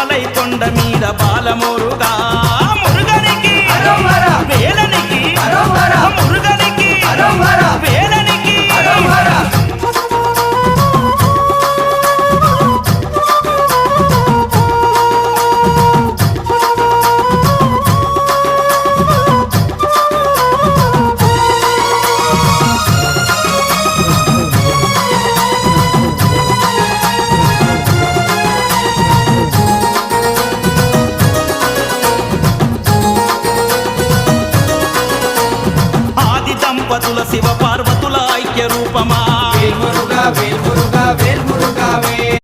తిరుమలై కొండ మీద బాలమురుగా మురుగనికి వేలనికి మురుగనికి వేలనికి దంపతుల శివ పార్వతుల ఐక్య రూపమా వేల్మురుగా వేల్మురుగా వేల్మురుగా